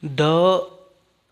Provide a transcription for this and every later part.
The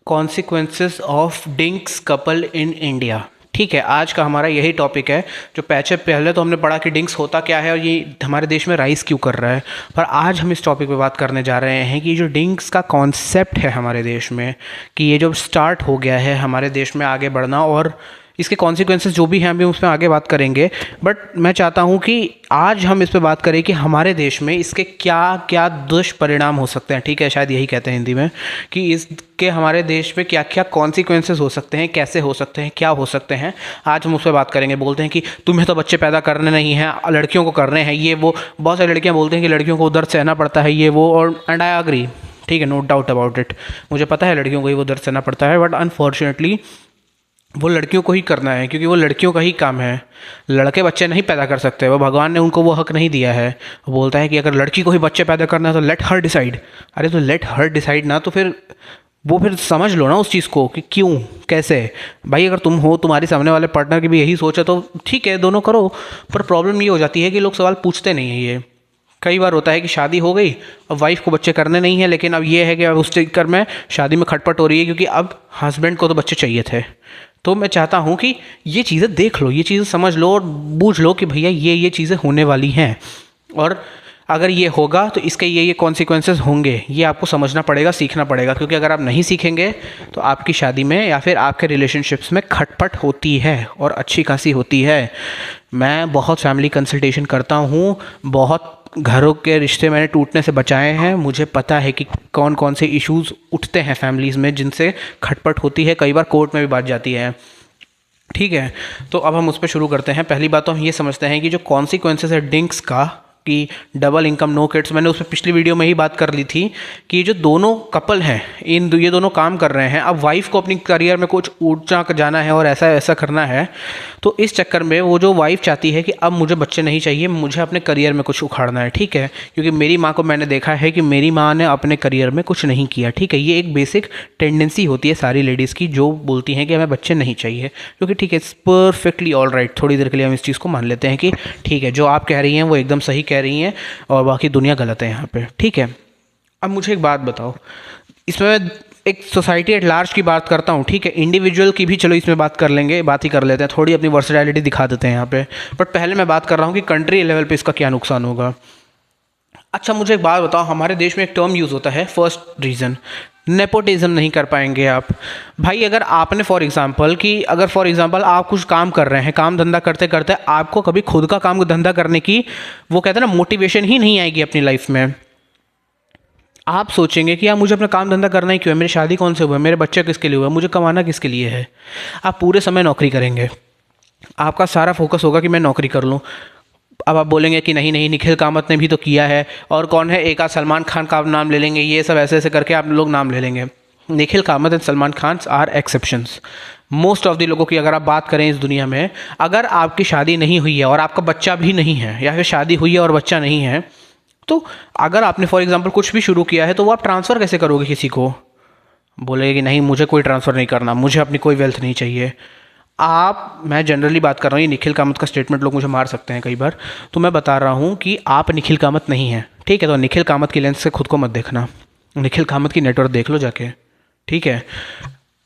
consequences of DINKs couple in India. ठीक है, आज का हमारा यही टॉपिक है। जो पहले तो हमने पढ़ा कि डिंक्स होता क्या है और ये हमारे देश में राइज क्यों कर रहा है, पर आज हम इस टॉपिक पे बात करने जा रहे हैं कि जो डिंक्स का कॉन्सेप्ट है हमारे देश में, कि ये जो स्टार्ट हो गया है हमारे देश में आगे बढ़ना, और इसके कॉन्सिक्वेंसेस जो भी हैं हम उस पर आगे बात करेंगे। बट मैं चाहता हूँ कि आज हम इस पर बात करें कि हमारे देश में इसके क्या क्या दुष्परिणाम हो सकते हैं। ठीक है, शायद यही कहते हैं हिंदी में, कि इसके हमारे देश में क्या क्या कॉन्सिक्वेंसेस हो सकते हैं, कैसे हो सकते हैं, क्या हो सकते हैं। आज हम उस पर बात करेंगे। बोलते हैं कि तुम्हें तो बच्चे पैदा करने नहीं हैं, लड़कियों को करने हैं, ये वो। बहुत सारी लड़कियाँ बोलती हैं कि लड़कियों को दर्द सहना पड़ता है, ये वो, और एंड आई एग्री। ठीक है, नो डाउट अबाउट इट। मुझे पता है लड़कियों को ही वो दर्द सहना पड़ता है, बट अनफॉर्चुनेटली वो लड़कियों को ही करना है, क्योंकि वो लड़कियों का ही काम है। लड़के बच्चे नहीं पैदा कर सकते, वो भगवान ने उनको वो हक नहीं दिया है। वो बोलता है कि अगर लड़की को ही बच्चे पैदा करना है तो लेट हर डिसाइड। अरे तो लेट हर डिसाइड ना, तो फिर समझ लो ना उस चीज़ को कि क्यों, कैसे। भाई अगर तुम हो, तुम्हारे सामने वाले पार्टनर की भी यही सोच है तो ठीक है, दोनों करो। पर प्रॉब्लम ये हो जाती है कि लोग सवाल पूछते नहीं हैं। ये कई बार होता है कि शादी हो गई, अब वाइफ को बच्चे करने नहीं है, लेकिन अब ये है कि अब उस चक्कर में शादी में खटपट हो रही है, क्योंकि अब हस्बैंड को तो बच्चे चाहिए थे। तो मैं चाहता हूँ कि ये चीज़ें देख लो, ये चीज़ें समझ लो और बूझ लो कि भैया ये चीज़ें होने वाली हैं, और अगर ये होगा तो इसके ये कॉन्सिक्वेंसेस होंगे। ये आपको समझना पड़ेगा, सीखना पड़ेगा, क्योंकि अगर आप नहीं सीखेंगे तो आपकी शादी में या फिर आपके रिलेशनशिप्स में खटपट होती है, और अच्छी खासी होती है। मैं बहुत फैमिली कंसल्टेशन करता हूँ, बहुत घरों के रिश्ते मैंने टूटने से बचाए हैं। मुझे पता है कि कौन कौन से इश्यूज़ उठते हैं फैमिलीज़ में, जिनसे खटपट होती है, कई बार कोर्ट में भी बात जाती है। ठीक है, तो अब हम उस पर शुरू करते हैं। पहली बात तो हम ये समझते हैं कि जो कॉन्सिक्वेंसेस है डिंक्स का, कि डबल इनकम नो किड्स, मैंने उस पर पिछली वीडियो में ही बात कर ली थी कि जो दोनों कपल हैं, ये दोनों काम कर रहे हैं। अब वाइफ को अपनी करियर में कुछ ऊंचा जाना है और ऐसा ऐसा करना है, तो इस चक्कर में वो जो वाइफ चाहती है कि अब मुझे बच्चे नहीं चाहिए, मुझे अपने करियर में कुछ उखाड़ना है। ठीक है, क्योंकि मेरी माँ को मैंने देखा है कि मेरी माँ ने अपने करियर में कुछ नहीं किया। ठीक है, ये एक बेसिक टेंडेंसी होती है सारी लेडीज़ की, जो बोलती हैं कि हमें बच्चे नहीं चाहिए। क्योंकि ठीक है, परफेक्टली ऑल राइट, थोड़ी देर के लिए हम इस चीज़ को मान लेते हैं कि ठीक है, जो आप कह रही हैं वो एकदम सही कह रही हैं और बाकी दुनिया गलत है यहाँ पे। ठीक है, अब मुझे एक बात बताओ, इसमें मैं एक सोसाइटी एट लार्ज की बात करता हूँ। ठीक है, इंडिविजुअल की भी चलो इसमें बात कर लेंगे, बात ही कर लेते हैं, थोड़ी अपनी वर्सटैलिटी दिखा देते हैं यहाँ पे। बट पहले मैं बात कर रहा हूँ कि कंट्री लेवल पे इसका क्या नुकसान होगा। अच्छा मुझे एक बात बताओ, हमारे देश में एक टर्म यूज़ होता है, फर्स्ट रीज़न, नेपोटिज्म नहीं कर पाएंगे आप। भाई अगर आपने फॉर एग्जांपल आप कुछ काम कर रहे हैं, काम धंधा करते करते आपको कभी खुद का काम धंधा करने की, वो कहते हैं ना, मोटिवेशन ही नहीं आएगी अपनी लाइफ में। आप सोचेंगे कि यार मुझे अपना काम धंधा करना ही क्यों है, मेरी शादी कौन से हुआ है, मेरे बच्चे किसके लिए हुआ है, मुझे कमाना किसके लिए है। आप पूरे समय नौकरी करेंगे, आपका सारा फोकस होगा कि मैं नौकरी कर लूँ। अब आप बोलेंगे कि नहीं नहीं, निखिल कामत ने भी तो किया है, और कौन है, एक आध सलमान खान का आप नाम ले लेंगे, ये सब ऐसे ऐसे करके आप लोग नाम ले लेंगे। Nikhil Kamath and Salman Khan are exceptions. Most of the लोगों की अगर आप बात करें इस दुनिया में, अगर आपकी शादी नहीं हुई है और आपका बच्चा भी नहीं है, या फिर शादी हुई है और बच्चा नहीं है, तो अगर आपने फॉर एग्जांपल कुछ भी शुरू किया है, तो वो आप ट्रांसफ़र कैसे करोगे किसी को। बोलेगे कि नहीं मुझे कोई ट्रांसफ़र नहीं करना, मुझे अपनी कोई वेल्थ नहीं चाहिए। मैं जनरली बात कर रहा हूँ, ये निखिल कामत का स्टेटमेंट लोग मुझे मार सकते हैं कई बार, तो मैं बता रहा हूँ कि आप निखिल कामत नहीं हैं। ठीक है, तो निखिल कामत की लेंस से खुद को मत देखना, निखिल कामत की नेटवर्क देख लो जाके। ठीक है,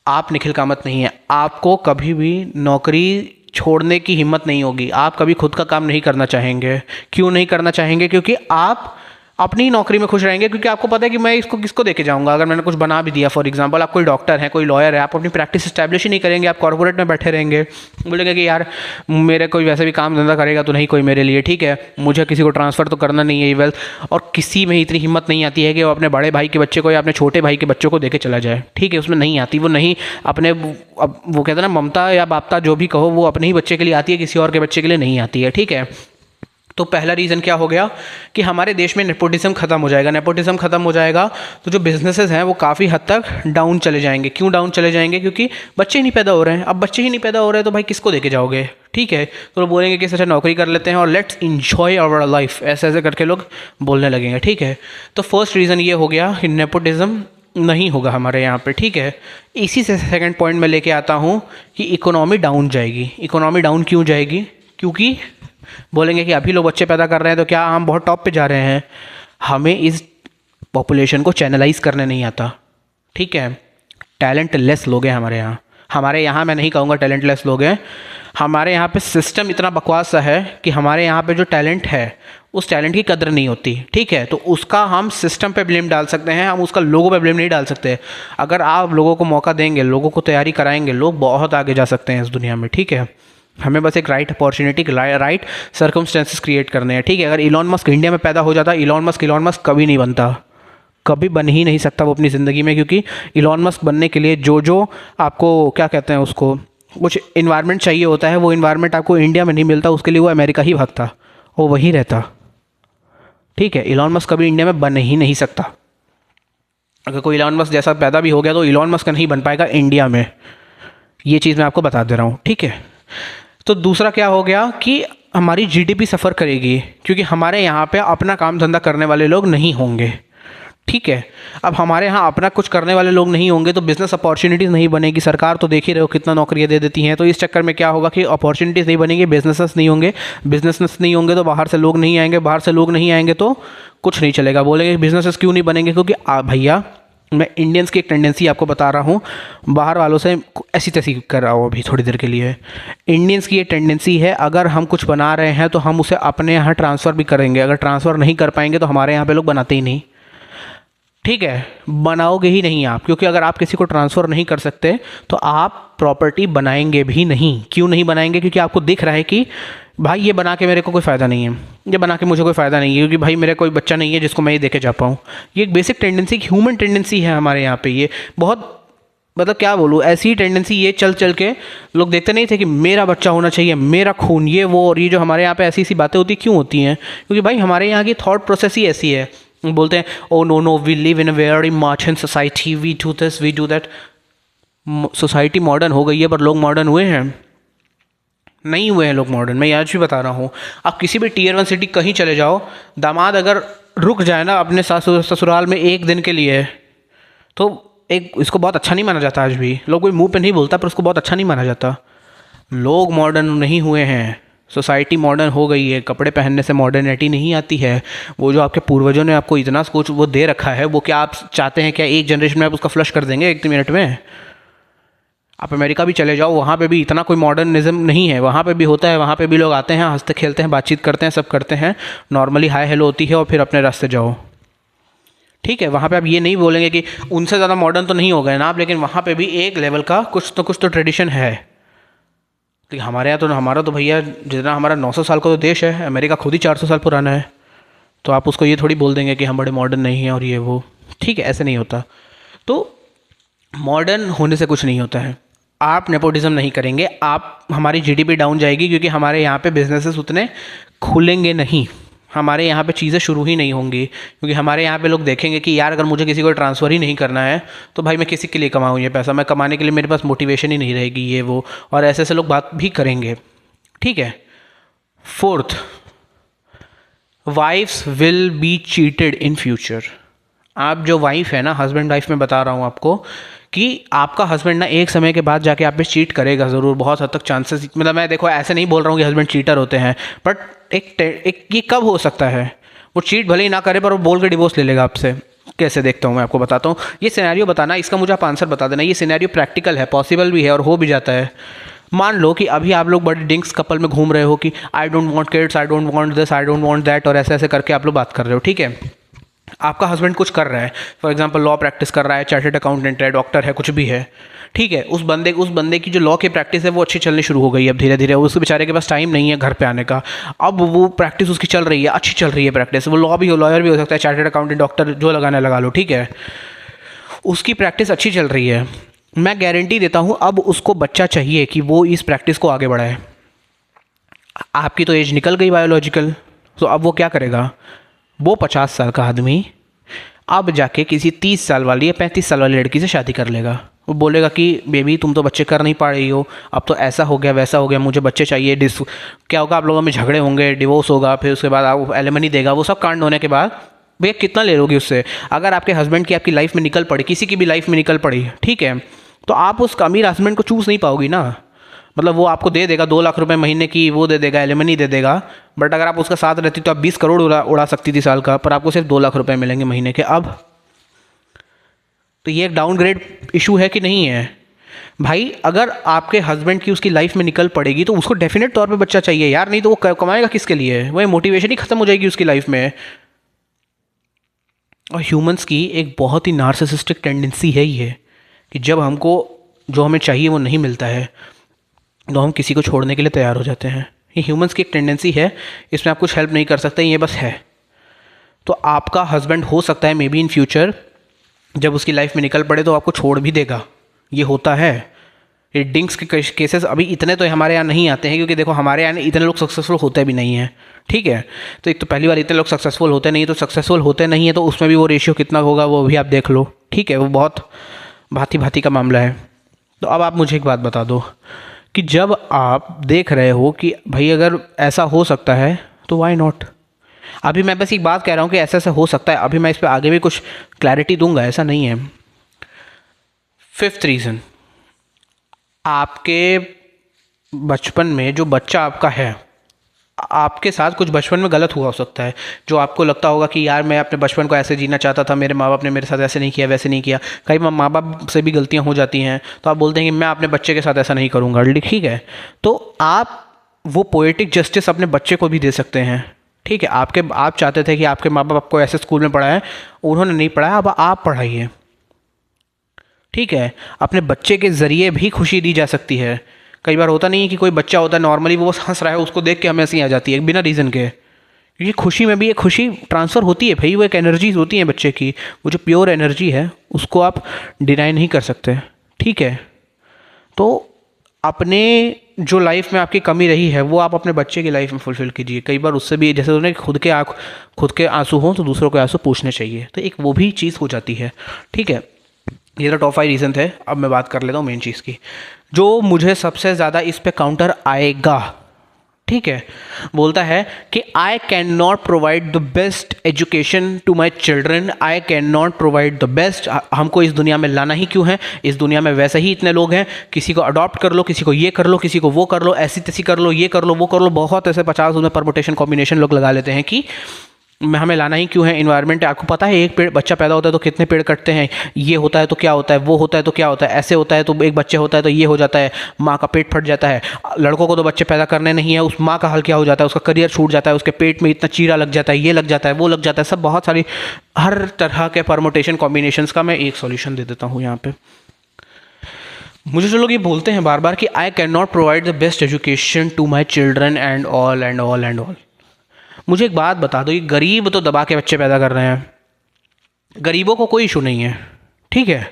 आप निखिल कामत नहीं है, आपको कभी भी नौकरी छोड़ने की हिम्मत नहीं होगी, आप कभी खुद का काम नहीं करना चाहेंगे। क्यों नहीं करना चाहेंगे, क्योंकि आप अपनी नौकरी में खुश रहेंगे, क्योंकि आपको पता है कि मैं इसको किसको देके जाऊंगा। अगर मैंने कुछ बना भी दिया, फॉर एग्जांपल आप कोई डॉक्टर है, कोई लॉयर है, आप अपनी प्रैक्टिस इस्टेब्लिश ही नहीं करेंगे, आप कॉर्पोरेट में बैठे रहेंगे, बोलेंगे कि यार मेरे कोई वैसे भी काम धंधा करेगा तो नहीं कोई मेरे लिए। ठीक है, मुझे किसी को ट्रांसफ़र तो करना नहीं है ये वेल्थ, और किसी में इतनी हिम्मत नहीं आती है कि वो अपने बड़े भाई के बच्चे को या अपने छोटे भाई के बच्चों को देके चला जाए। ठीक है, उसमें नहीं आती, वो नहीं अपने, अब वो कहते हैं ना, ममता या बापता जो भी कहो, वो अपने ही बच्चे के लिए आती है, किसी और के बच्चे के लिए नहीं आती है। ठीक है, तो पहला रीज़न क्या हो गया कि हमारे देश में नेपोटिज्म खत्म हो जाएगा। नेपोटिज्म खत्म हो जाएगा तो जो बिजनेसेस हैं वो काफ़ी हद तक डाउन चले जाएंगे। क्यों डाउन चले जाएंगे, क्योंकि बच्चे ही नहीं पैदा हो रहे हैं। अब बच्चे ही नहीं पैदा हो रहे हैं तो भाई किसको देके जाओगे। ठीक है, तो लोग बोलेंगे कि अच्छा नौकरी कर लेते हैं और लेट्स इंजॉय आवर लाइफ, ऐसे ऐसे करके लोग बोलने लगेंगे। ठीक है, तो फर्स्ट रीज़न ये हो गया कि नेपोटिज्म नहीं होगा हमारे यहाँ पे। ठीक है, इसी से सेकंड पॉइंट में लेके आता हूँ कि इकोनॉमी डाउन जाएगी। इकोनॉमी डाउन क्यों जाएगी, क्योंकि बोलेंगे कि अभी लोग बच्चे पैदा कर रहे हैं तो क्या हम बहुत टॉप पे जा रहे हैं। हमें इस पॉपुलेशन को चैनलाइज करने नहीं आता। ठीक है, टैलेंटलेस लोग हैं हमारे यहाँ मैं नहीं कहूँगा टैलेंटलेस लोग हैं, हमारे यहाँ पे सिस्टम इतना बकवास सा है कि हमारे यहाँ पे जो टैलेंट है उस टैलेंट की कदर नहीं होती। ठीक है, तो उसका हम सिस्टम पे ब्लेम डाल सकते हैं, हम उसका लोगों पे ब्लेम नहीं डाल सकते। अगर आप लोगों को मौका देंगे, लोगों को तैयारी कराएंगे, लोग बहुत आगे जा सकते हैं इस दुनिया में। ठीक है, हमें बस एक right opportunity, right circumstances create करने हैं। ठीक है, अगर इलॉन मस्क इंडिया में पैदा हो जाता, इलॉन मस्क कभी नहीं बनता, कभी बन ही नहीं सकता वो अपनी ज़िंदगी में, क्योंकि इलॉन मस्क बनने के लिए जो आपको क्या कहते हैं, उसको कुछ इन्वायरमेंट चाहिए होता है, वो इन्वायरमेंट आपको इंडिया में नहीं मिलता, उसके लिए वो अमेरिका ही भागता, वो वहीं रहता। ठीक है, इलॉन मस्क कभी इंडिया में बन ही नहीं सकता। अगर कोई इलॉन मस्क जैसा पैदा भी हो गया तो इलॉन मस्क नहीं बन पाएगा इंडिया में, ये चीज़ मैं आपको बता दे रहा हूँ। ठीक है, तो दूसरा क्या हो गया कि हमारी जीडीपी सफ़र करेगी, क्योंकि हमारे यहाँ पे अपना काम धंधा करने वाले लोग नहीं होंगे। ठीक है, अब हमारे यहाँ अपना कुछ करने वाले लोग नहीं होंगे तो बिज़नेस अपॉर्चुनिटीज़ नहीं बनेगी। सरकार तो देख ही रहे हो कितना नौकरियाँ दे देती हैं, तो इस चक्कर में क्या होगा कि अपॉर्चुनिटीज़ नहीं बनेगी, बिजनेसेस नहीं होंगे तो बाहर से लोग नहीं आएंगे, बाहर से लोग नहीं आएंगे तो कुछ नहीं चलेगा। बोलेंगे बिजनेसेस क्यों नहीं बनेंगे, क्योंकि भैया मैं इंडियंस की एक टेंडेंसी आपको बता रहा हूँ, बाहर वालों से ऐसी तैसी कर रहा हूँ अभी थोड़ी देर के लिए। इंडियंस की ये टेंडेंसी है, अगर हम कुछ बना रहे हैं तो हम उसे अपने यहाँ ट्रांसफ़र भी करेंगे, अगर ट्रांसफ़र नहीं कर पाएंगे तो हमारे यहाँ पे लोग बनाते ही नहीं। ठीक है, बनाओगे ही नहीं आप, क्योंकि अगर आप किसी को ट्रांसफ़र नहीं कर सकते तो आप प्रॉपर्टी बनाएंगे भी नहीं। क्यों नहीं बनाएंगे, क्योंकि आपको दिख रहा है कि भाई ये बना के मेरे को कोई फ़ायदा नहीं है, ये बना के मुझे कोई फ़ायदा नहीं है, क्योंकि भाई मेरे कोई बच्चा नहीं है जिसको मैं ये देके जा पाऊँ। ये एक बेसिक टेंडेंसी, ह्यूमन टेंडेंसी है हमारे यहाँ पे। ये बहुत मतलब क्या बोलूँ, ऐसी ही टेंडेंसी ये चल चल के लोग देखते नहीं थे कि मेरा बच्चा होना चाहिए, मेरा खून, ये वो। और ये जो हमारे यहाँ पे ऐसी ऐसी बातें होती क्यों होती हैं, क्योंकि भाई हमारे यहाँ की थॉट प्रोसेस ही ऐसी है। बोलते हैं oh no we live in a very modern society, we do this we do that. Society modern हो गई है पर लोग मॉडर्न हुए हैं? नहीं हुए हैं लोग मॉडर्न। मैं आज भी बता रहा हूँ, आप किसी भी टियर 1 सिटी कहीं चले जाओ, दामाद अगर रुक जाए ना अपने ससुराल में एक दिन के लिए, तो एक इसको बहुत अच्छा नहीं माना जाता। आज भी लोग कोई मुंह पे नहीं बोलता पर उसको बहुत अच्छा नहीं माना जाता। लोग मॉडर्न नहीं हुए हैं, सोसाइटी मॉडर्न हो गई है। कपड़े पहनने से मॉडर्निटी नहीं आती है। वो जो आपके पूर्वजों ने आपको इतना कुछ वो दे रखा है, वो क्या आप चाहते हैं क्या एक जनरेशन में आप उसका फ्लश कर देंगे 1 मिनट में? आप अमेरिका भी चले जाओ, वहाँ पे भी इतना कोई मॉडर्निज्म नहीं है। वहाँ पे भी होता है, वहाँ पे भी लोग आते हैं, हंसते खेलते हैं, बातचीत करते हैं, सब करते हैं, नॉर्मली हाय हेलो होती है और फिर अपने रास्ते जाओ। ठीक है, वहाँ पे आप ये नहीं बोलेंगे कि उनसे ज़्यादा मॉडर्न तो नहीं हो गए ना आप, लेकिन वहाँ पे भी एक लेवल का कुछ तो ट्रेडिशन है। लेकिन हमारे यहाँ तो, हमारा तो भैया जितना हमारा 900 साल का तो देश है, अमेरिका खुद ही 400 साल पुराना है। तो आप उसको ये थोड़ी बोल देंगे कि हम बड़े मॉडर्न नहीं हैं और ये वो। ठीक है, ऐसे नहीं होता। तो मॉडर्न होने से कुछ नहीं होता है। आप नेपोटिज्म नहीं करेंगे, आप हमारी जीडीपी डाउन जाएगी, क्योंकि हमारे यहाँ पे बिजनेसेस उतने खुलेंगे नहीं, हमारे यहाँ पे चीज़ें शुरू ही नहीं होंगी। क्योंकि हमारे यहाँ पे लोग देखेंगे कि यार अगर मुझे किसी को ट्रांसफ़र ही नहीं करना है तो भाई मैं किसी के लिए कमाऊँ ये पैसा, मैं कमाने के लिए मेरे पास मोटिवेशन ही नहीं रहेगी, ये वो। और ऐसे ऐसे लोग बात भी करेंगे। ठीक है, 4th, wives will be cheated in future. आप जो वाइफ है ना, हस्बैंड वाइफ में बता रहा हूँ आपको कि आपका हस्बैंड ना एक समय के बाद जाके आप पे चीट करेगा ज़रूर, बहुत हद तक चांसेस। मतलब मैं देखो ऐसे नहीं बोल रहा हूँ कि हस्बैंड चीटर होते हैं, बट एक ये कब हो सकता है, वो चीट भले ही ना करे पर वो बोल के डिवोर्स ले लेगा आपसे। कैसे देखता हूँ मैं आपको बताता हूँ। ये सिनेरियो बताना, इसका मुझे आप आंसर बता देना। ये सिनेरियो प्रैक्टिकल है, पॉसिबल भी है और हो भी जाता है। मान लो कि अभी आप लोग बड़े डिंक्स कपल में घूम रहे हो कि I don't want kids, I don't want this, I don't want that, और ऐसे ऐसे करके आप लोग बात कर रहे हो। ठीक है, आपका हस्बैंड कुछ कर रहा है, फॉर एग्जांपल लॉ प्रैक्टिस कर रहा है, चार्टर्ड अकाउंटेंट है, डॉक्टर है, कुछ भी है। ठीक है, उस बंदे की जो लॉ की प्रैक्टिस है वो अच्छी चलनी शुरू हो गई है अब धीरे धीरे। उसके बेचारे के पास टाइम नहीं है घर पे आने का। अब वो प्रैक्टिस उसकी चल रही है, अच्छी चल रही है प्रैक्टिस। वो लॉयर भी हो सकता है, चार्टर्ड अकाउंटेंट, डॉक्टर, जो लगाना लगा लो। ठीक है, उसकी प्रैक्टिस अच्छी चल रही है। मैं गारंटी देता हूँ अब उसको बच्चा चाहिए कि वो इस प्रैक्टिस को आगे बढ़ाए। आपकी तो एज निकल गई बायोलॉजिकल, तो अब वो क्या करेगा? वो 50 साल का आदमी अब जाके किसी 30 साल वाली या 35 साल वाली लड़की से शादी कर लेगा। वो बोलेगा कि बेबी तुम तो बच्चे कर नहीं पा रही हो, अब तो ऐसा हो गया वैसा हो गया, मुझे बच्चे चाहिए। क्या होगा, आप लोगों में झगड़े होंगे, डिवोर्स होगा, फिर उसके बाद आप एलिमनी देगा। वो सब कांड होने के बाद भैया कितना ले लोगे उससे? अगर आपके हस्बैंड की आपकी लाइफ में निकल पड़ी, किसी की भी लाइफ में निकल पड़ी, ठीक है, तो आप उस अमीर हस्बैंड को चूज़ नहीं पाओगी ना। मतलब वो आपको दे देगा 2 लाख रुपए महीने की, वो दे देगा, एलिमनी दे देगा। बट अगर आप उसका साथ रहती तो आप 20 करोड़ उड़ा सकती थी साल का, पर आपको सिर्फ 2 लाख रुपए मिलेंगे महीने के। अब तो ये एक डाउनग्रेड इशू है कि नहीं है? भाई अगर आपके हस्बैंड की उसकी लाइफ में निकल पड़ेगी तो उसको डेफिनेट तौर पे बच्चा चाहिए यार, नहीं तो वो कमाएगा किसके लिए? वो मोटिवेशन ही खत्म हो जाएगी उसकी लाइफ में। और ह्यूमंस की एक बहुत ही नार्सिसिस्टिक टेंडेंसी है ये, कि जब हमको जो हमें चाहिए वो नहीं मिलता है तो हम किसी को छोड़ने के लिए तैयार हो जाते हैं। ये ह्यूमंस की एक टेंडेंसी है, इसमें आप कुछ हेल्प नहीं कर सकते, ये बस है। तो आपका हस्बैंड हो सकता है मे बी इन फ्यूचर जब उसकी लाइफ में निकल पड़े तो आपको छोड़ भी देगा, ये होता है। ये डिंक्स के केसेस अभी इतने तो हमारे यहाँ नहीं आते हैं, क्योंकि देखो हमारे यहाँ इतने लोग सक्सेसफुल होते भी नहीं हैं, ठीक है। तो एक तो पहली बार इतने लोग सक्सेसफुल होते नहीं, तो सक्सेसफुल होते नहीं है तो उसमें भी वो रेशियो कितना होगा वो भी आप देख लो, ठीक है। वो बहुत भांति भांति का मामला है। तो अब आप मुझे एक बात बता दो कि जब आप देख रहे हो कि भाई अगर ऐसा हो सकता है तो वाई नॉट। अभी मैं बस एक बात कह रहा हूँ कि ऐसा ऐसा हो सकता है, अभी मैं इस पर आगे भी कुछ क्लैरिटी दूंगा, ऐसा नहीं है। फिफ्थ रीज़न, आपके बचपन में जो बच्चा आपका है, आपके साथ कुछ बचपन में गलत हुआ हो सकता है, जो आपको लगता होगा कि यार मैं अपने बचपन को ऐसे जीना चाहता था, मेरे माँ बाप ने मेरे साथ ऐसे नहीं किया, वैसे नहीं किया। कई माँ बाप से भी गलतियाँ हो जाती हैं, तो आप बोलते हैं कि मैं अपने बच्चे के साथ ऐसा नहीं करूँगा, ठीक है। तो आप वो पोएटिक जस्टिस अपने बच्चे को भी दे सकते हैं, ठीक है। आप चाहते थे कि आपके माँ बाप आपको ऐसे स्कूल में पढ़ाएं, उन्होंने नहीं पढ़ाया, अब आप पढ़ाइए, ठीक है। अपने बच्चे के ज़रिए भी खुशी दी जा सकती है। कई बार होता नहीं है कि कोई बच्चा होता है नॉर्मली वो बस हंस रहा है, उसको देख के हमें हंसी आ जाती है बिना रीज़न के, क्योंकि खुशी में भी एक खुशी ट्रांसफ़र होती है भाई, वो एक एनर्जीज होती है बच्चे की, वो जो प्योर एनर्जी है उसको आप डिनाई नहीं कर सकते, ठीक है। तो अपने जो लाइफ में आपकी कमी रही है वो आप अपने बच्चे की लाइफ में फुलफ़िल कीजिए। कई बार उससे भी जैसे उन्हें खुद के आंसू हों तो दूसरों के आंसू पूछने चाहिए, तो एक वो भी चीज़ हो जाती है, ठीक है। ये तो टॉप 5 रीज़न थे। अब मैं बात कर लेता हूँ मेन चीज़ की, जो मुझे सबसे ज़्यादा इस पे काउंटर आएगा, ठीक है। बोलता है कि I can not provide the best education to my children, I can not provide the best. हमको इस दुनिया में लाना ही क्यों है, इस दुनिया में वैसे ही इतने लोग हैं, किसी को अडॉप्ट कर लो, किसी को ये कर लो, किसी को वो कर लो, ऐसी तैसी कर लो, ये कर लो, वो कर लो, बहुत ऐसे 50 उसमें परमुटेशन कॉम्बिनेशन लोग लगा लेते हैं कि हमें लाना ही क्यों है। इन्वायरमेंट आपको पता है, एक पेड़ बच्चा पैदा होता है तो कितने पेड़ कटते हैं, ये होता है तो क्या होता है, वो होता है तो क्या होता है, ऐसे होता है तो एक बच्चे होता है तो ये हो जाता है, माँ का पेट फट जाता है। लड़कों को तो बच्चे पैदा करने नहीं है, उस माँ का हाल क्या हो जाता है, उसका करियर छूट जाता है, उसके पेट में इतना चीरा लग जाता है, ये लग जाता है, वो लग जाता है, सब बहुत सारी हर तरह के परमुटेशन कॉम्बिनेशंस का मैं एक सॉल्यूशन दे देता हूँ यहाँ पे। मुझे जो लोग ये बोलते हैं बार बार कि I can not provide the best education to my children and all and all and all, मुझे एक बात बता दो, ये गरीब तो दबा के बच्चे पैदा कर रहे हैं, गरीबों को कोई इशू नहीं है, ठीक है।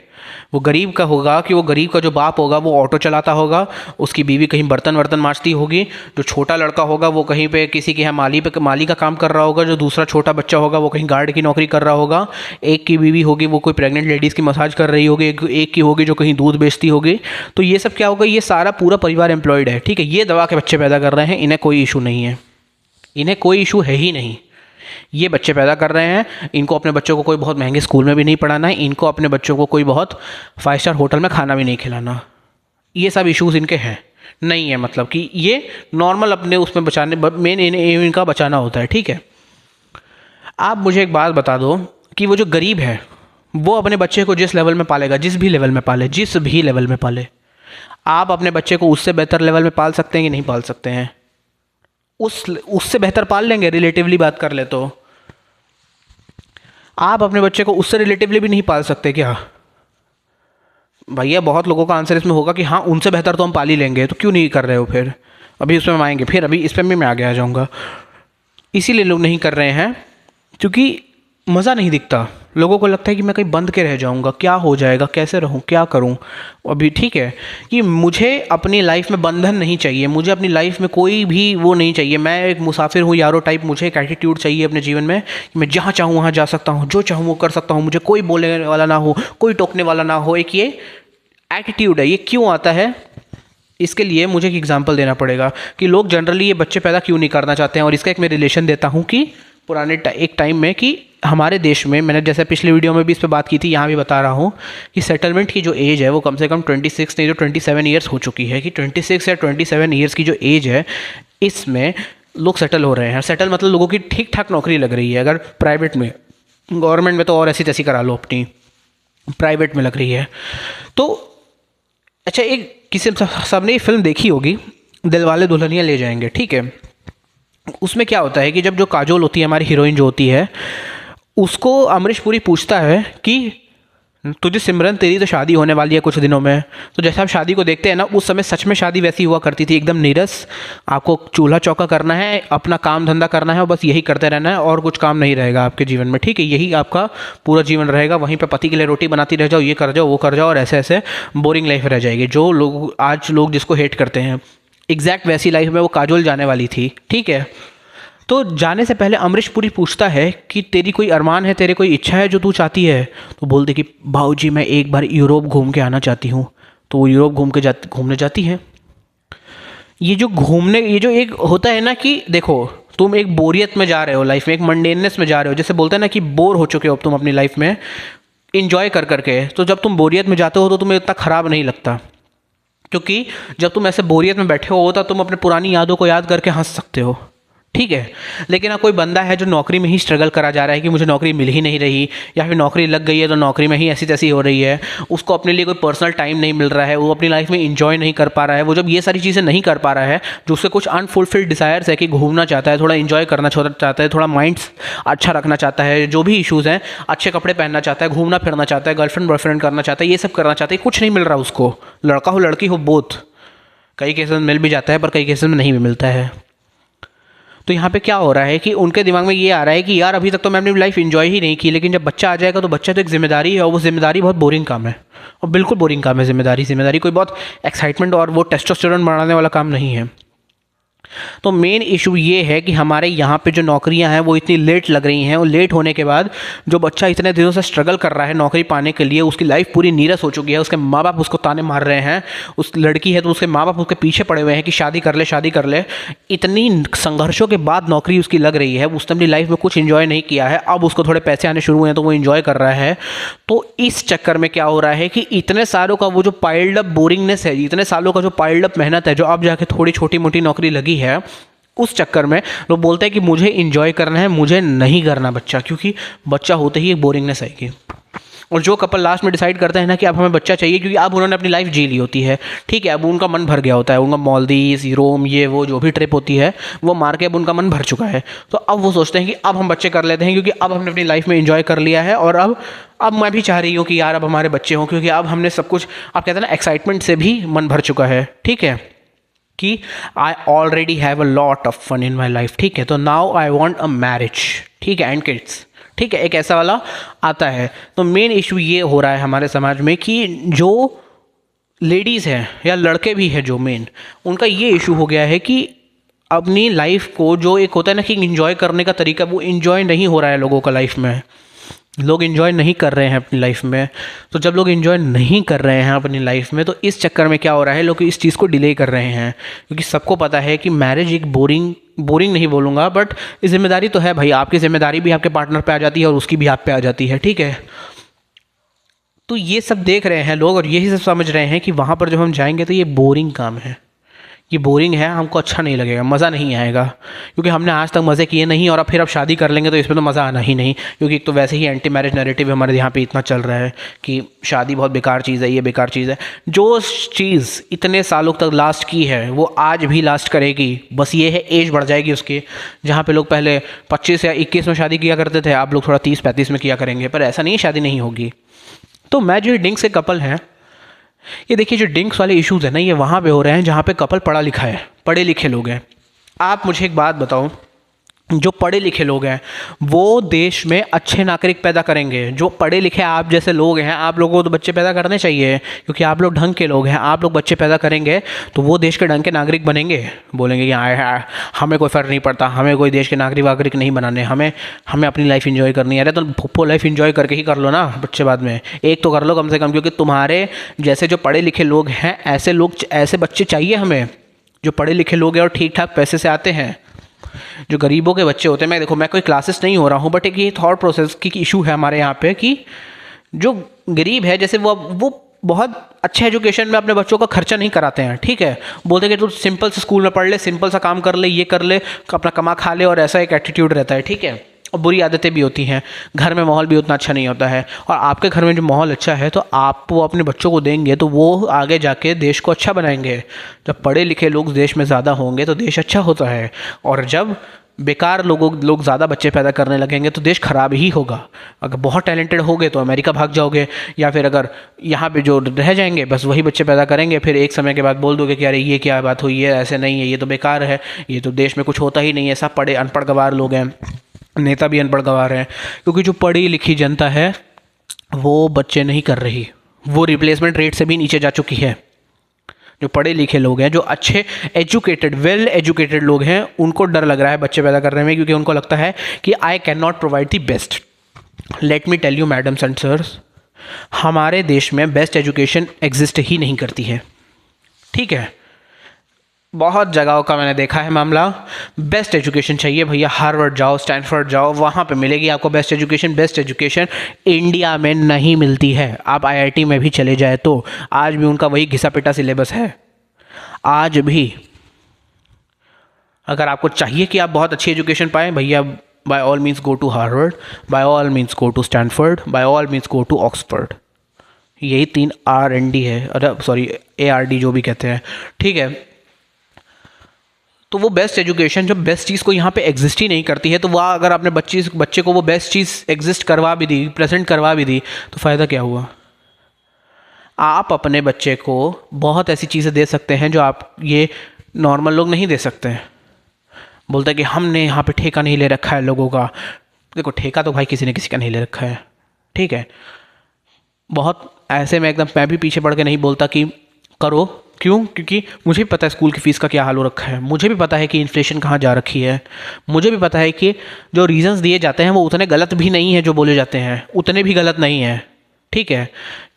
वो गरीब का होगा कि वो गरीब का जो बाप होगा वो ऑटो चलाता होगा, उसकी बीवी कहीं बर्तन वर्तन मांजती होगी, जो छोटा लड़का होगा वो कहीं पे किसी के यहाँ माली का काम कर रहा होगा, जो दूसरा छोटा बच्चा होगा वो कहीं गार्ड की नौकरी कर रहा होगा, एक की बीवी होगी वो कोई प्रेग्नेंट लेडीज़ की मसाज कर रही होगी, एक की होगी जो कहीं दूध बेचती होगी। तो ये सब क्या होगा, ये सारा पूरा परिवार एम्प्लॉयड है, ठीक है। ये दबा के बच्चे पैदा कर रहे हैं, इन्हें कोई इशू नहीं है, इन्हें कोई इशू है ही नहीं। ये बच्चे पैदा कर रहे हैं, इनको अपने बच्चों को कोई बहुत महंगे स्कूल में भी नहीं पढ़ाना है, इनको अपने बच्चों को कोई बहुत 5 स्टार होटल में खाना भी नहीं खिलाना। ये सब इश्यूज़ इनके हैं नहीं है, मतलब कि ये नॉर्मल अपने उसमें बचाने, मेन एम इनका बचाना होता है, ठीक है। आप मुझे एक बात बता दो कि वो जो गरीब है वो अपने बच्चे को जिस लेवल में पालेगा, जिस भी लेवल में पाले, जिस भी लेवल में पाले, आप अपने बच्चे को उससे बेहतर लेवल में पाल सकते हैं कि नहीं पाल सकते हैं? उससे बेहतर पाल लेंगे, रिलेटिवली बात कर ले तो। आप अपने बच्चे को उससे रिलेटिवली भी नहीं पाल सकते क्या? भैया बहुत लोगों का आंसर इसमें होगा कि हाँ उनसे बेहतर तो हम पाल ही लेंगे, तो क्यों नहीं कर रहे हो फिर? अभी उसमें हम आएंगे, फिर अभी इस पर भी मैं आगे आ जाऊँगा। इसीलिए लोग नहीं कर रहे हैं क्योंकि मज़ा नहीं दिखता, लोगों को लगता है कि मैं कहीं बंद के रह जाऊंगा, क्या हो जाएगा, कैसे रहूं, क्या करूं। अभी ठीक है कि मुझे अपनी लाइफ में बंधन नहीं चाहिए, मुझे अपनी लाइफ में कोई भी वो नहीं चाहिए, मैं एक मुसाफिर हूँ यारो टाइप। मुझे एक एटीट्यूड चाहिए अपने जीवन में कि मैं जहाँ चाहूँ वहाँ जा सकता हूँ, जो चाहूँ वो कर सकता हूँ, मुझे कोई बोलने वाला ना हो, कोई टोकने वाला ना हो। एक ये एटीट्यूड है। ये क्यों आता है, इसके लिए मुझे एक एग्जाम्पल देना पड़ेगा कि लोग जनरली ये बच्चे पैदा क्यों नहीं करना चाहते हैं। और इसका एक मैं रिलेशन देता हूँ कि पुराने एक टाइम में कि हमारे देश में, मैंने जैसे पिछले वीडियो में भी इस पर बात की थी, यहाँ भी बता रहा हूँ कि सेटलमेंट की जो एज है वो कम से कम 26 नहीं तो 27 ईयर्स हो चुकी है। कि 26 या 27 ईयर्स की जो एज है इसमें लोग सेटल हो रहे हैं। सेटल मतलब लोगों की ठीक ठाक नौकरी लग रही है, अगर प्राइवेट में, गवर्नमेंट में तो और ऐसी तैसी करा लो अपनी। प्राइवेट में लग रही है। तो अच्छा, एक किसी सबने ये फिल्म देखी होगी, दिलवाले दुल्हनिया ले जाएंगे, ठीक है। उसमें क्या होता है कि जब जो काजोल होती है, हमारी हीरोइन जो होती है, उसको अमरीश पुरी पूछता है कि तुझे सिमरन, तेरी तो शादी होने वाली है कुछ दिनों में। तो जैसे आप शादी को देखते हैं ना, उस समय सच में शादी वैसी हुआ करती थी, एकदम नीरस। आपको चूल्हा चौका करना है, अपना काम धंधा करना है और बस यही करते रहना है, और कुछ काम नहीं रहेगा आपके जीवन में, ठीक है। यही आपका पूरा जीवन रहेगा, वहीं पे पति के लिए रोटी बनाती रह जाओ, ये कर जाओ वो कर जाओ, और ऐसे ऐसे बोरिंग लाइफ रह जाएगी। जो लोग आज लोग जिसको हेट करते हैं, एग्जैक्ट वैसी लाइफ में वो काजोल जाने वाली थी, ठीक है। तो जाने से पहले अमरीश पुरी पूछता है कि तेरी कोई अरमान है, तेरी कोई इच्छा है जो तू चाहती है। तो बोलते कि भाऊजी मैं एक बार यूरोप घूम के आना चाहती हूँ। तो वो यूरोप घूमने जाती है। ये जो घूमने, ये जो एक होता है ना कि देखो, तुम एक बोरियत में जा रहे हो लाइफ में, एक मंडेननेस में जा रहे हो, जैसे बोलते हैं ना कि बोर हो चुके हो अब तुम अपनी लाइफ में इंजॉय कर करके। तो जब तुम बोरियत में जाते हो तो तुम्हें इतना ख़राब नहीं लगता, क्योंकि जब तुम ऐसे बोरियत में बैठे हो तब तुम अपने पुरानी यादों को याद करके हंस सकते हो, ठीक है। लेकिन अब कोई बंदा है जो नौकरी में ही स्ट्रगल करा जा रहा है कि मुझे नौकरी मिल ही नहीं रही, या फिर नौकरी लग गई है तो नौकरी में ही ऐसी तैसी हो रही है, उसको अपने लिए कोई पर्सनल टाइम नहीं मिल रहा है, वो अपनी लाइफ में इंजॉय नहीं कर पा रहा है। वो जब ये सारी चीज़ें नहीं कर पा रहा है, जो उसके कुछ अनफुलफिल्ड डिज़ायर्स है कि घूमना चाहता है, थोड़ा इंजॉय करना चाहता है, थोड़ा माइंड अच्छा रखना चाहता है, जो भी इशूज़ हैं, अच्छे कपड़े पहनना चाहता है, घूमना फिरना चाहता है, गर्लफ्रेंड बॉयफ्रेंड करना चाहता है, ये सब करना चाहता है, कुछ नहीं मिल रहा उसको। लड़का हो लड़की हो, बोथ। कई केसेस में मिल भी जाता है पर कई केसेस में नहीं भी मिलता है। तो यहाँ पे क्या हो रहा है कि उनके दिमाग में ये आ रहा है कि यार अभी तक तो मैं अपनी लाइफ एंजॉय ही नहीं की, लेकिन जब बच्चा आ जाएगा तो बच्चा तो एक जिम्मेदारी है, और वो जिम्मेदारी बहुत बोरिंग काम है, और बिल्कुल बोरिंग काम है जिम्मेदारी कोई बहुत एक्साइटमेंट और वो टेस्टोस्टेरोन बढ़ाने वाला काम नहीं है। तो मेन इशू ये है कि हमारे यहाँ पे जो नौकरियाँ हैं वो इतनी लेट लग रही हैं, और लेट होने के बाद जो बच्चा इतने दिनों से स्ट्रगल कर रहा है नौकरी पाने के लिए, उसकी लाइफ पूरी नीरस हो चुकी है, उसके माँ बाप उसको ताने मार रहे हैं। उस लड़की है तो उसके माँ बाप उसके पीछे पड़े हुए हैं कि शादी कर ले शादी कर ले। इतनी संघर्षों के बाद नौकरी उसकी लग रही है, उसने अपनी लाइफ में कुछ इन्जॉय नहीं किया है, अब उसको थोड़े पैसे आने शुरू हुए हैं तो वो इन्जॉय कर रहा है। तो इस चक्कर में क्या हो रहा है कि इतने सालों का वो जो पाइल्ड अप बोरिंगनेस है, इतने सालों का जो पाइल्ड अप मेहनत है, जो अब जाके थोड़ी छोटी मोटी नौकरी लगी है, उस चक्कर में लोग बोलते हैं कि मुझे इंजॉय करना है, मुझे नहीं करना बच्चा, क्योंकि बच्चा होते ही एक बोरिंगनेस आएगी। और जो कपल लास्ट में डिसाइड करते हैं ना कि अब हमें बच्चा चाहिए, क्योंकि अब उन्होंने अपनी लाइफ जी ली होती है, ठीक है, अब उनका मन भर गया होता है, उनका मालदीव्स, रोम, ये वो जो भी ट्रिप होती है वो मार के अब उनका मन भर चुका है। तो अब वो सोचते हैं कि अब हम बच्चे कर लेते हैं, क्योंकि अब हमने अपनी लाइफ में इंजॉय कर लिया है, और अब मैं भी चाह रही हूँ कि यार अब हमारे बच्चे हों, क्योंकि अब हमने सब कुछ, आप कहते हैं ना, एक्साइटमेंट से भी मन भर चुका है, ठीक है, कि I already have a lot of fun in my life, ठीक है। तो now I want a marriage, ठीक है, एंड किड्स, ठीक है, एक ऐसा वाला आता है। तो मेन इशू ये हो रहा है हमारे समाज में कि जो लेडीज़ हैं या लड़के भी हैं, जो मेन उनका ये इशू हो गया है कि अपनी लाइफ को, जो एक होता है ना कि इंजॉय करने का तरीका, वो इंजॉय नहीं हो रहा है लोगों का लाइफ में, लोग इन्जॉय नहीं कर रहे हैं अपनी लाइफ में। तो जब लोग इन्जॉय नहीं कर रहे हैं अपनी लाइफ में, तो इस चक्कर में क्या हो रहा है, लोग इस चीज़ को डिले कर रहे हैं, क्योंकि सबको पता है कि मैरिज एक बोरिंग नहीं बोलूँगा, बट जिम्मेदारी तो है भाई, आपकी जिम्मेदारी भी आपके पार्टनर पे आ जाती है और उसकी भी आप पे आ जाती है, ठीक है। तो ये सब देख रहे हैं लोग और यही सब समझ रहे हैं कि वहाँ पर जब हम जाएंगे तो ये बोरिंग काम है, ये बोरिंग है, हमको अच्छा नहीं लगेगा, मज़ा नहीं आएगा, क्योंकि हमने आज तक मज़े किए नहीं, और अब फिर अब शादी कर लेंगे तो इसमें तो मज़ा आना ही नहीं, क्योंकि एक तो वैसे ही एंटी मैरिज नैरेटिव हमारे यहाँ पे इतना चल रहा है कि शादी बहुत बेकार चीज़ है, ये बेकार चीज़ है। जो चीज़ इतने सालों तक लास्ट की है वो आज भी लास्ट करेगी, बस ये है एज बढ़ जाएगी उसकी। जहाँ पे लोग पहले 25 या 21 में शादी किया करते थे, आप लोग थोड़ा 30-35 में किया करेंगे, पर ऐसा नहीं है शादी नहीं होगी। तो मैं जो डिंक्स के कपल हैं, ये देखिए जो डिंक्स वाले इश्यूज़ है ना, ये वहाँ पे हो रहे हैं जहाँ पे कपल पढ़ा लिखा है, पढ़े लिखे लोग हैं। आप मुझे एक बात बताओ, जो पढ़े लिखे लोग हैं वो देश में अच्छे नागरिक पैदा करेंगे। जो पढ़े लिखे आप जैसे लोग हैं, आप लोगों को तो बच्चे पैदा करने चाहिए, क्योंकि आप लोग ढंग के लोग हैं, आप लोग बच्चे पैदा करेंगे तो वो देश के ढंग के नागरिक बनेंगे। बोलेंगे कि हाँ हमें कोई फ़र्क नहीं पड़ता, हमें कोई देश के नागरिक नहीं बनाने, हमें अपनी लाइफ इन्जॉय करनी है। अरे तो फुप्पो लाइफ इन्जॉय करके ही कर लो ना बच्चे, बाद में एक तो कर लो कम से कम, क्योंकि तुम्हारे जैसे जो पढ़े लिखे लोग हैं, ऐसे बच्चे चाहिए हमें, जो पढ़े लिखे लोग हैं और ठीक ठाक पैसे से आते हैं। जो गरीबों के बच्चे होते हैं, देखो मैं कोई क्लासेस नहीं हो रहा हूँ, बट एक ये थॉट प्रोसेस की इशू है हमारे यहाँ पे कि जो गरीब है, जैसे वो बहुत अच्छे एजुकेशन में अपने बच्चों का खर्चा नहीं कराते हैं, ठीक है, बोलते हैं कि तू सिंपल से स्कूल में पढ़ ले, सिंपल सा काम कर ले, ये कर ले, अपना कमा खा ले, और ऐसा एक एटीट्यूड रहता है, ठीक है। और बुरी आदतें भी होती हैं, घर में माहौल भी उतना अच्छा नहीं होता है। और आपके घर में जो माहौल अच्छा है तो आप वो अपने बच्चों को देंगे तो वो आगे जाके देश को अच्छा बनाएंगे। जब पढ़े लिखे लोग देश में ज़्यादा होंगे तो देश अच्छा होता है, और जब बेकार लोग ज़्यादा बच्चे पैदा करने लगेंगे तो देश खराब ही होगा। अगर बहुत टैलेंटेड होगे तो अमेरिका भाग जाओगे, या फिर अगर यहाँ पे जो रह जाएंगे बस वही बच्चे पैदा करेंगे, फिर एक समय के बाद बोल दोगे कि अरे ये क्या बात हुई है, ऐसे नहीं है, ये तो बेकार है, ये तो देश में कुछ होता ही नहीं है, सब पढ़े अनपढ़ गवार लोग हैं, नेता भी अनपढ़ गवार हैं। क्योंकि जो पढ़ी लिखी जनता है वो बच्चे नहीं कर रही, वो रिप्लेसमेंट रेट से भी नीचे जा चुकी है। जो पढ़े लिखे लोग हैं, जो अच्छे एजुकेटेड वेल एजुकेटेड लोग हैं, उनको डर लग रहा है बच्चे पैदा करने में, क्योंकि उनको लगता है कि I can not provide the best. Let me tell you madams and sirs, हमारे देश में बेस्ट एजुकेशन एग्जिस्ट ही नहीं करती है। ठीक है, बहुत जगहों का मैंने देखा है मामला। बेस्ट एजुकेशन चाहिए भैया, हार्वर्ड जाओ, स्टैनफोर्ड जाओ, वहाँ पे मिलेगी आपको best education. Best education India में नहीं मिलती है। आप आईआईटी में भी चले जाए तो आज भी उनका वही घिसा पिटा सिलेबस है। आज भी अगर आपको चाहिए कि आप बहुत अच्छी एजुकेशन पाएँ भैया, by all means go to Harvard, by all means go to Stanford, by all means go to Oxford. यही 3 R&D है, अरे सॉरी ARD जो भी कहते हैं। ठीक है, तो वो बेस्ट एजुकेशन जब बेस्ट चीज़ को यहाँ पे एग्जिस्ट ही नहीं करती है, तो वह अगर आपने बच्चे को वो बेस्ट चीज़ एग्जिस्ट करवा भी दी, प्रेजेंट करवा भी दी, तो फ़ायदा क्या हुआ। आप अपने बच्चे को बहुत ऐसी चीज़ें दे सकते हैं जो आप ये नॉर्मल लोग नहीं दे सकते हैं। बोलते हैं कि हमने यहाँ पे ठेका नहीं ले रखा है लोगों का। देखो, ठेका तो भाई किसी ने किसी का नहीं ले रखा है। ठीक है, बहुत ऐसे में एकदम मैं भी पीछे पड़ के नहीं बोलता कि करो। क्यों? क्योंकि मुझे भी पता है स्कूल की फ़ीस का क्या हाल हो रखा है, मुझे भी पता है कि इन्फ्लेशन कहाँ जा रखी है, मुझे भी पता है कि जो रीजंस दिए जाते हैं वो उतने गलत भी नहीं है, जो बोले जाते हैं उतने भी गलत नहीं है। ठीक है,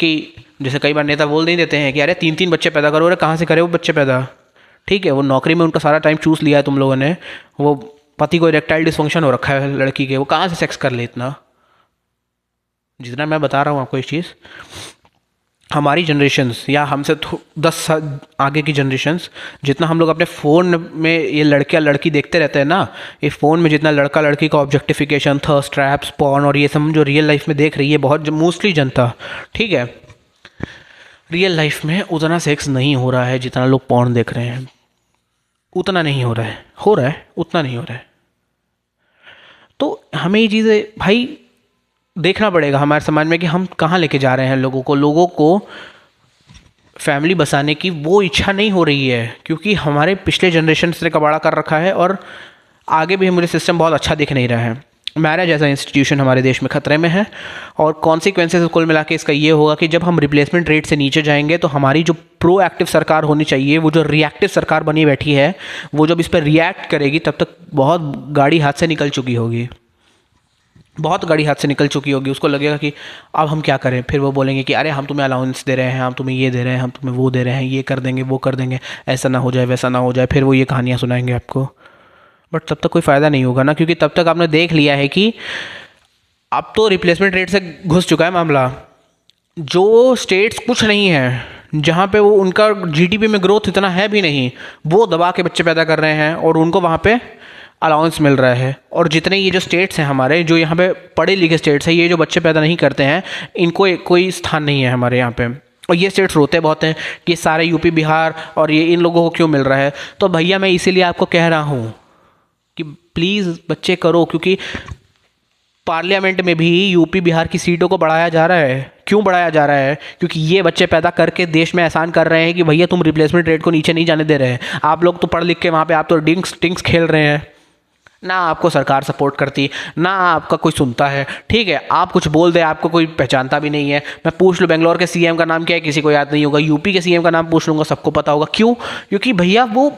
कि जैसे कई बार नेता बोल नहीं देते हैं कि अरे 3-3 बच्चे पैदा करो, अरे कहाँ से करे वो बच्चे पैदा। ठीक है, वो नौकरी में उनका सारा टाइम चूस लिया है तुम लोगों ने, वो पति को इरेक्टाइल डिसफंक्शन हो रखा है लड़की के, वो कहाँ से सेक्स कर ले इतना। जितना मैं बता रहा हूँ आपको इस चीज़, हमारी जनरेशन्स या हमसे 10 साल आगे की जनरेशन्स, जितना हम लोग अपने फ़ोन में ये लड़का लड़की देखते रहते हैं ना, ये फ़ोन में जितना लड़का लड़की का ऑब्जेक्टिफिकेशन, थर्स्ट ट्रैप्स, पॉर्न और ये सब जो रियल लाइफ में देख रही है बहुत मोस्टली जनता, ठीक है, रियल लाइफ में उतना सेक्स नहीं हो रहा है जितना लोग पॉर्न देख रहे हैं। उतना नहीं हो रहा है, उतना नहीं हो रहा है। तो हमें ये चीज़ें भाई देखना पड़ेगा हमारे समाज में कि हम कहाँ लेके जा रहे हैं लोगों को फैमिली बसाने की वो इच्छा नहीं हो रही है, क्योंकि हमारे पिछले जनरेशन ने कबाड़ा कर रखा है और आगे भी मुझे सिस्टम बहुत अच्छा दिख नहीं रहा है। मैरिज जैसा इंस्टीट्यूशन हमारे देश में ख़तरे में है, और कॉन्सिक्वेंसेस कुल मिला के इसका ये होगा कि जब हम रिप्लेसमेंट रेट से नीचे जाएंगे तो हमारी जो प्रोएक्टिव सरकार होनी चाहिए, वो जो रिएक्टिव सरकार बनी बैठी है, वो जब इस पर रिएक्ट करेगी तब तक बहुत गाड़ी हाथ से निकल चुकी होगी, उसको लगेगा कि अब हम क्या करें। फिर वो बोलेंगे कि अरे हम तुम्हें अलाउंस दे रहे हैं, हम तुम्हें ये दे रहे हैं, हम तुम्हें वो दे रहे हैं, ये कर देंगे, वो कर देंगे, ऐसा ना हो जाए, वैसा ना हो जाए। फिर वो ये कहानियाँ सुनाएंगे आपको, बट तब तक कोई फ़ायदा नहीं होगा ना, क्योंकि तब तक आपने देख लिया है कि अब तो रिप्लेसमेंट रेट से घुस चुका है मामला। जो स्टेट्स कुछ नहीं है जहाँ पे वो उनका जीडीपी में ग्रोथ इतना है भी नहीं, वो दबा के बच्चे पैदा कर रहे हैं और उनको वहाँ पे अलाउंस मिल रहा है। और जितने ये जो स्टेट्स हैं हमारे, जो यहाँ पे पढ़े लिखे स्टेट्स हैं, ये जो बच्चे पैदा नहीं करते हैं, इनको कोई स्थान नहीं है हमारे यहाँ पे। और ये स्टेट्स रोते बहुत हैं कि सारे यूपी बिहार और ये इन लोगों को क्यों मिल रहा है। तो भैया मैं इसीलिए आपको कह रहा हूँ कि प्लीज़ बच्चे करो, क्योंकि पार्लियामेंट में भी यूपी बिहार की सीटों को बढ़ाया जा रहा है। क्यों बढ़ाया जा रहा है? क्योंकि ये बच्चे पैदा करके देश में एहसान कर रहे हैं कि भैया तुम रिप्लेसमेंट रेट को नीचे नहीं जाने दे रहे हैं। आप लोग तो पढ़ लिख के वहाँ पे आप तो टिंक्स खेल रहे हैं, ना आपको सरकार सपोर्ट करती, ना आपका कोई सुनता है। ठीक है, आप कुछ बोल दे, आपको कोई पहचानता भी नहीं है। मैं पूछ लूँ बेंगलोर के सीएम का नाम क्या है, किसी को याद नहीं होगा। यूपी के सीएम का नाम पूछ लूँगा, सबको पता होगा। क्यों? क्योंकि भैया वो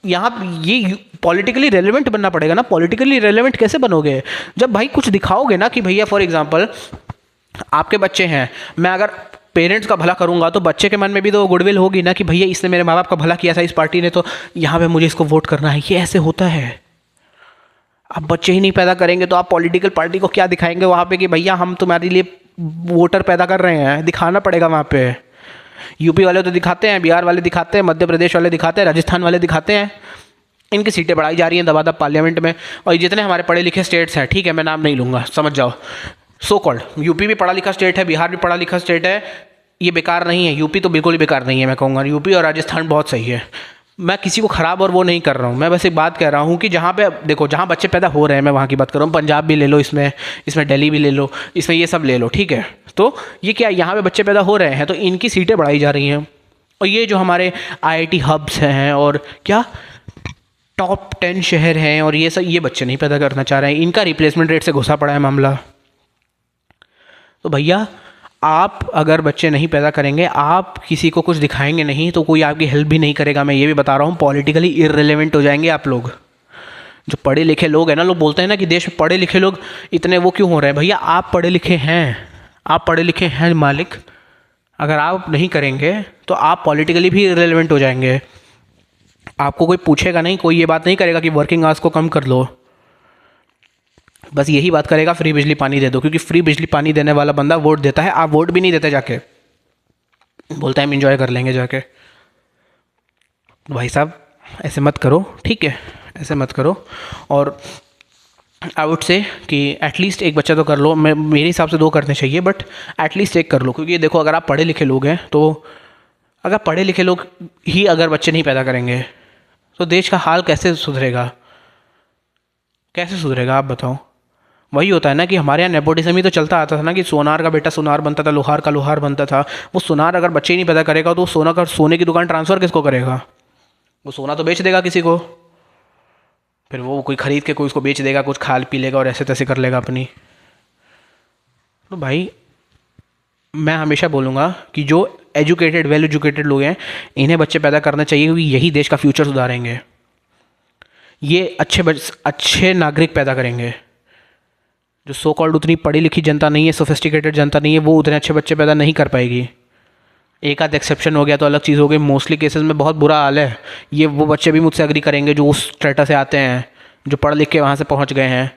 यहाँ ये पॉलिटिकली रेलेवेंट बनना पड़ेगा ना। पॉलिटिकली रेलेवेंट कैसे बनोगे? जब भाई कुछ दिखाओगे ना कि भैया फॉर एग्जांपल आपके बच्चे हैं, मैं अगर पेरेंट्स का भला करूंगा तो बच्चे के मन में भी तो गुडविल होगी ना कि भैया इसने मेरे माँ बाप का भला किया था, इस पार्टी ने, तो यहाँ पे मुझे इसको वोट करना है। ये ऐसे होता है। आप बच्चे ही नहीं पैदा करेंगे तो आप पॉलिटिकल पार्टी को क्या दिखाएंगे वहाँ पे कि भैया हम तुम्हारे लिए वोटर पैदा कर रहे हैं? दिखाना पड़ेगा वहाँ पे। यूपी वाले तो दिखाते हैं, बिहार वाले दिखाते हैं, मध्य प्रदेश वाले दिखाते हैं, राजस्थान वाले दिखाते हैं, इनकी सीटें बढ़ाई जा रही हैं दबा दब पार्लियामेंट में। और जितने हमारे पढ़े लिखे स्टेट्स हैं, ठीक है, मैं नाम नहीं लूँगा, समझ जाओ, सो कॉल्ड यूपी भी पढ़ा लिखा स्टेट है, बिहार भी पढ़ा लिखा स्टेट है, ये बेकार नहीं है। यूपी तो बिल्कुल ही बेकार नहीं है, मैं कहूँगा यूपी और राजस्थान बहुत सही है। मैं किसी को ख़राब और वो नहीं कर रहा हूँ, मैं बस एक बात कह रहा हूँ कि जहाँ पे देखो, जहाँ बच्चे पैदा हो रहे हैं, मैं वहाँ की बात कर रहा हूँ। पंजाब भी ले लो, इसमें दिल्ली भी ले लो, इसमें ये सब ले लो, ठीक है। तो ये क्या, यहाँ पे बच्चे पैदा हो रहे हैं तो इनकी सीटें बढ़ाई जा रही हैं। और ये जो हमारे आईआईटी हब्स हैं और क्या टॉप 10 शहर हैं और ये सब, ये बच्चे नहीं पैदा करना चाह रहे हैं, इनका रिप्लेसमेंट रेट से घुसा पड़ा है मामला। तो भैया, आप अगर बच्चे नहीं पैदा करेंगे, आप किसी को कुछ दिखाएंगे नहीं, तो कोई आपकी हेल्प भी नहीं करेगा। मैं ये भी बता रहा हूँ, पॉलिटिकली इररिलेवेंट हो जाएंगे आप लोग। जो पढ़े लिखे लोग हैं ना, लोग बोलते हैं ना कि देश में पढ़े लिखे लोग इतने वो क्यों हो रहे हैं। भैया, आप पढ़े लिखे हैं, आप पढ़े लिखे हैं मालिक। अगर आप नहीं करेंगे तो आप पॉलिटिकली भी इररिलेवेंट हो जाएंगे। आपको कोई पूछेगा नहीं, कोई ये बात नहीं करेगा कि वर्किंग आवर्स को कम कर लो। बस यही बात करेगा फ्री बिजली पानी दे दो, क्योंकि फ्री बिजली पानी देने वाला बंदा वोट देता है। आप वोट भी नहीं देते, जाके बोलता है हम इंजॉय कर लेंगे जाके। भाई साहब, ऐसे मत करो, ठीक है, ऐसे मत करो। और आई वुड से कि एटलीस्ट एक बच्चा तो कर लो। मेरे हिसाब से 2 करने चाहिए, बट एटलीस्ट एक कर लो। क्योंकि देखो, अगर आप पढ़े लिखे लोग हैं तो अगर पढ़े लिखे लोग ही अगर बच्चे नहीं पैदा करेंगे तो देश का हाल कैसे सुधरेगा, कैसे सुधरेगा आप बताओ। वही होता है ना कि हमारे यहाँ नेपोटिज्म ही तो चलता आता था ना, कि सोनार का बेटा सोनार बनता था, लोहार का लोहार बनता था। वो सोनार अगर बच्चे ही नहीं पैदा करेगा तो सोने की दुकान ट्रांसफ़र किसको करेगा? वो सोना तो बेच देगा किसी को, फिर वो कोई ख़रीद के कोई उसको बेच देगा, कुछ खा पी लेगा और ऐसे तैसे कर लेगा अपनी। तो भाई, मैं हमेशा बोलूँगा कि जो एजुकेटेड, वेल एजुकेटेड लोग हैं, इन्हें बच्चे पैदा करना चाहिए, क्योंकि यही देश का फ्यूचर सुधारेंगे। ये अच्छे नागरिक पैदा करेंगे। जो सो कॉल्ड उतनी पढ़ी लिखी जनता नहीं है, सोफिस्टिकेटेड जनता नहीं है, वो उतने अच्छे बच्चे पैदा नहीं कर पाएगी। एक आध एक्सेप्शन हो गया तो अलग चीज़ हो गई, मोस्टली केसेस में बहुत बुरा हाल है। ये वो बच्चे भी मुझसे एग्री करेंगे जो उस स्टेटस से आते हैं, जो पढ़ लिख के वहाँ से पहुँच गए हैं।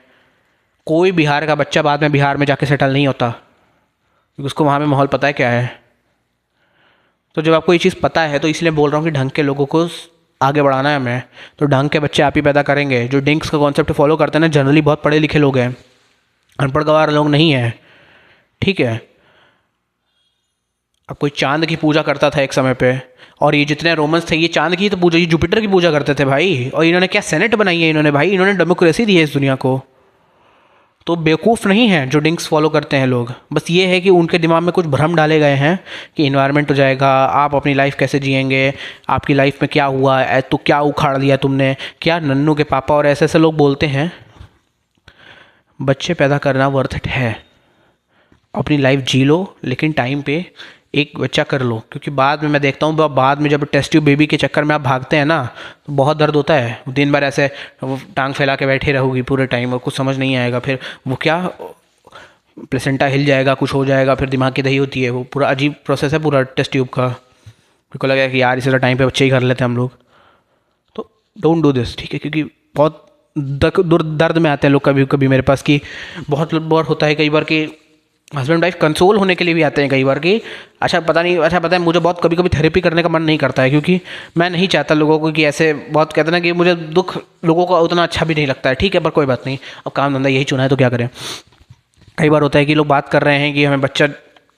कोई बिहार का बच्चा बाद में बिहार में जाके सेटल नहीं होता, क्योंकि उसको वहाँ में माहौल पता है क्या है। तो जब आपको ये चीज़ पता है, तो इसलिए बोल रहा हूँ कि ढंग के लोगों को आगे बढ़ाना है हमें, तो ढंग के बच्चे आप ही पैदा करेंगे। जो डिंक्स का कॉन्सेप्ट फॉलो करते हैं ना, जनरली बहुत पढ़े लिखे लोग हैं, अनपढ़ गवार लोग नहीं हैं, ठीक है। अब कोई चांद की पूजा करता था एक समय पे, और ये जितने रोमन्स थे ये चांद की तो पूजा, ये जुपिटर की पूजा करते थे भाई। और इन्होंने क्या सेनेट बनाई है इन्होंने, भाई इन्होंने डेमोक्रेसी दी है इस दुनिया को। तो बेवकूफ़ नहीं है जो डिंक्स फॉलो करते हैं लोग। बस ये है कि उनके दिमाग में कुछ भ्रम डाले गए हैं कि इन्वायरमेंट हो जाएगा, आप अपनी लाइफ कैसे जिएंगे, आपकी लाइफ में क्या हुआ, तो क्या उखाड़ लिया तुमने, क्या नन्नू के पापा, और ऐसे ऐसे लोग बोलते हैं। बच्चे पैदा करना वर्थ इट है, अपनी लाइफ जी लो, लेकिन टाइम पे एक बच्चा कर लो। क्योंकि बाद में मैं देखता हूँ, बाद में जब टेस्ट ट्यूब बेबी के चक्कर में आप भागते हैं ना, तो बहुत दर्द होता है। दिन भर ऐसे टांग फैला के बैठे रहोगी पूरे टाइम और कुछ समझ नहीं आएगा। फिर वो क्या, प्लेसेंटा हिल जाएगा, कुछ हो जाएगा, फिर दिमाग की दही होती है। वो पूरा अजीब प्रोसेस है पूरा टेस्ट ट्यूब का। मेरे को लगा कि यार इसे टाइम पे बच्चे ही कर लेते हैं हम लोग। तो डोंट डू दिस, ठीक है। क्योंकि बहुत दर्द में आते हैं लोग कभी कभी मेरे पास, कि बहुत बार होता है कई बार कि हस्बैंड वाइफ कंसोल होने के लिए भी आते हैं कई बार कि अच्छा पता है मुझे बहुत कभी कभी थेरेपी करने का मन नहीं करता है, क्योंकि मैं नहीं चाहता लोगों को कि ऐसे बहुत कहते हैं ना कि मुझे दुख लोगों का उतना अच्छा भी नहीं लगता है, ठीक है। पर कोई बात नहीं, अब काम धंधा यही चुना है तो क्या करें। कई बार होता है कि लोग बात कर रहे हैं कि हमें बच्चा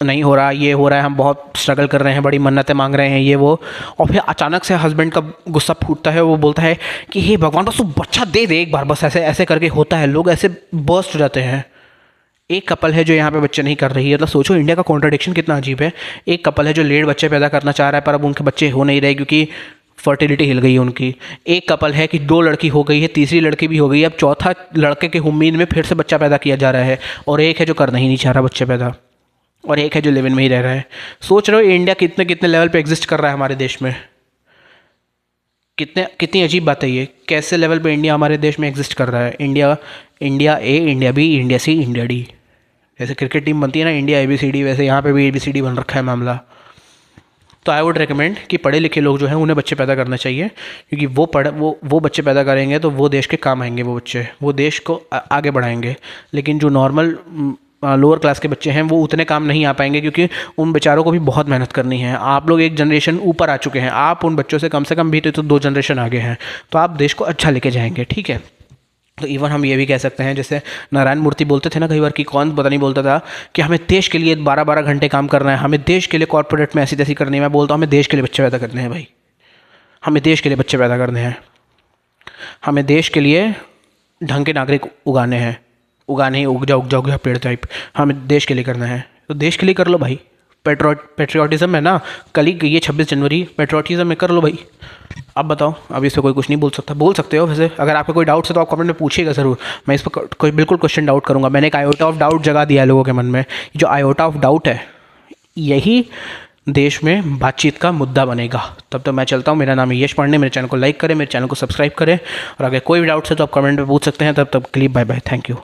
नहीं हो रहा, ये हो रहा है, हम बहुत स्ट्रगल कर रहे हैं, बड़ी मन्नतें मांग रहे हैं, ये वो, और फिर अचानक से हस्बैंड का गुस्सा फूटता है। वो बोलता है कि हे भगवान, बस तू बच्चा दे दे एक बार, बस ऐसे ऐसे करके होता है। लोग ऐसे बर्स्ट हो जाते हैं। एक कपल है जो यहाँ पे बच्चे नहीं कर रही है, मतलब सोचो इंडिया का कॉन्ट्रडिक्शन कितना अजीब है। एक कपल है जो लेट बच्चे पैदा करना चाह रहा है, पर अब उनके बच्चे हो नहीं रहे क्योंकि फर्टिलिटी हिल गई है उनकी। एक कपल है कि 2 लड़की हो गई है, तीसरी लड़की भी हो गई है, अब चौथा लड़के के उम्मीद में फिर से बच्चा पैदा किया जा रहा है। और एक है जो करना ही नहीं चाह रहा बच्चे पैदा, और एक है जो लिव इन में ही रह रहा है। सोच रहे हो इंडिया कितने कितने लेवल पे एग्जिस्ट कर रहा है हमारे देश में। कितनी अजीब बात है ये, कैसे लेवल पे इंडिया हमारे देश में एग्जिस्ट कर रहा है। India A, India B, India C, India D. जैसे क्रिकेट टीम बनती है ना इंडिया ABCD, वैसे यहाँ पे भी ABCD बन रखा है मामला। तो आई वुड रिकमेंड कि पढ़े लिखे लोग जो हैं उन्हें बच्चे पैदा करना चाहिए, क्योंकि वो बच्चे पैदा करेंगे तो वो देश के काम आएंगे। वो बच्चे वो देश को आगे बढ़ाएंगे। लेकिन जो नॉर्मल लोअर क्लास के बच्चे हैं वो उतने काम नहीं आ पाएंगे, क्योंकि उन बेचारों को भी बहुत मेहनत करनी है। आप लोग एक जनरेशन ऊपर आ चुके हैं, आप उन बच्चों से कम भी तो 2 जनरेशन आगे हैं, तो आप देश को अच्छा लेके जाएंगे, ठीक है। तो इवन हम ये भी कह सकते हैं, जैसे नारायण मूर्ति बोलते थे ना कई बार, कि कौन पता नहीं बोलता था कि हमें देश के लिए 12-12 घंटे काम करना है, हमें देश के लिए कॉर्पोरेट में ऐसी तैसी करनी है। मैं बोलता हूँ हमें देश के लिए बच्चे पैदा करने हैं भाई, हमें देश के लिए बच्चे पैदा करने हैं, हमें देश के लिए ढंग के नागरिक उगाने हैं, उगाने ही उग जाओ पेड़ टाइप, हमें देश के लिए करना है तो देश के लिए कर लो भाई। पेट्रियाटिज़म है ना, कल ही ये 26 जनवरी पेट्रियाटिज़म में कर लो भाई। अब बताओ, अब इस पर कोई कुछ नहीं बोल सकता। बोल सकते हो वैसे, अगर आपका कोई डाउट्स है तो आप कमेंट में पूछिएगा ज़रूर, मैं इस पर कोई बिल्कुल क्वेश्चन डाउट करूँगा। मैंने एक आयोटा ऑफ डाउट जगा दिया है लोगों के मन में, जो आयोटा ऑफ डाउट है यही देश में बातचीत का मुद्दा बनेगा। तब तो मैं चलता हूँ, मेरा नाम है यश पांडे, मेरे चैनल को लाइक करें, मेरे चैनल को सब्सक्राइब करें, और अगर कोई भी डाउट्स है तो आप कमेंट में पूछ सकते हैं। तब तक के लिए बाय बाय, थैंक यू।